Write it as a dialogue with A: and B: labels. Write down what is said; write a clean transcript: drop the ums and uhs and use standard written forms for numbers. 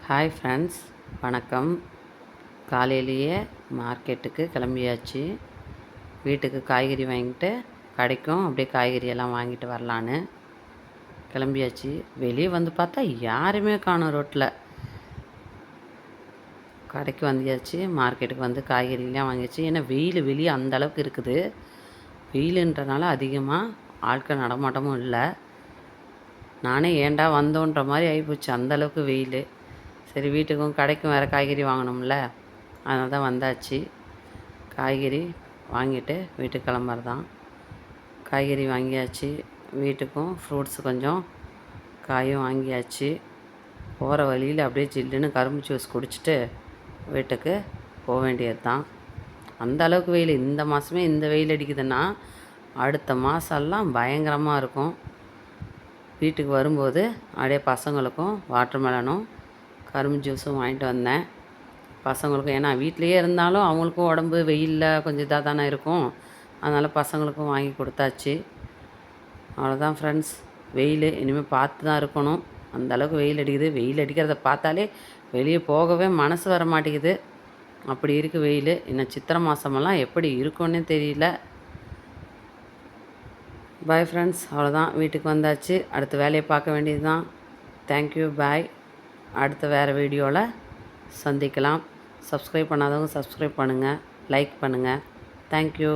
A: Hi friends, வணக்கம். காலையிலேயே மார்க்கெட்டுக்கு கிளம்பியாச்சு. வீட்டுக்கு காய்கறி வாங்கிட்டு கடைக்கும் அப்படியே காய்கறியெல்லாம் வாங்கிட்டு வரலான்னு கிளம்பியாச்சு. வெளியே வந்து பார்த்தா யாருமே காணோம் ரோட்டில். கடைக்கு வந்தியாச்சு, மார்க்கெட்டுக்கு வந்து காய்கறிலாம் வாங்கியாச்சு. ஏன்னா வெயில் வெளியே அந்த அளவுக்கு இருக்குது. வெயிலுன்றனால அதிகமாக ஆட்கள் நடமாட்டமும் இல்லை. நானே ஏன்டா வந்தோன்ற மாதிரி ஆகிப்போச்சு, அந்தளவுக்கு வெயில். சரி, வீட்டுக்கும் கடைக்கும் வேறு காய்கறி வாங்கணும்ல, அதனால தான் வந்தாச்சு. காய்கறி வாங்கிட்டு வீட்டுக்கு கிளம்புறதான். காய்கறி வாங்கியாச்சு, வீட்டுக்கும் ஃப்ரூட்ஸ் கொஞ்சம் காயும் வாங்கியாச்சு. போகிற வழியில் அப்படியே ஜில்லுன்னு கரும்பு ஜூஸ் குடிச்சிட்டு வீட்டுக்கு போக வேண்டியது தான். அந்த அளவுக்கு வெயில். இந்த மாதமே இந்த வெயில் அடிக்குதுன்னா அடுத்த மாதம்லாம் பயங்கரமாக இருக்கும். வீட்டுக்கு வரும்போது அப்படியே பசங்களுக்கும் வாட்டர் மெலனும் கரும்பு ஜூஸும் வாங்கிட்டு வந்தேன். பசங்களுக்கும், ஏன்னா வீட்டிலையே இருந்தாலும் அவங்களுக்கும் உடம்பு வெயிலில் கொஞ்சம் இதாக தானே இருக்கும். அதனால் பசங்களுக்கும் வாங்கி கொடுத்தாச்சு. அவ்வளோதான் ஃப்ரெண்ட்ஸ். வெயில் இனிமேல் பார்த்து தான் இருக்கணும். அந்தளவுக்கு வெயில் அடிக்குது. வெயில் அடிக்கிறத பார்த்தாலே வெளியே போகவே மனசு வர மாட்டேங்குது. அப்படி இருக்குது வெயில். இன்னும் சித்திரை மாதமெல்லாம் எப்படி இருக்குன்னே தெரியல. பாய் ஃப்ரெண்ட்ஸ், அவ்வளோதான். வீட்டுக்கு வந்தாச்சு. அடுத்த வேலையை பார்க்க வேண்டியது தான். தேங்க்யூ, பாய். அடுத்த வேறு வீடியோவில் சந்திக்கலாம். சப்ஸ்கிரைப் பண்ணாதவங்க சப்ஸ்கிரைப் பண்ணுங்கள், லைக் பண்ணுங்கள். தேங்க்யூ.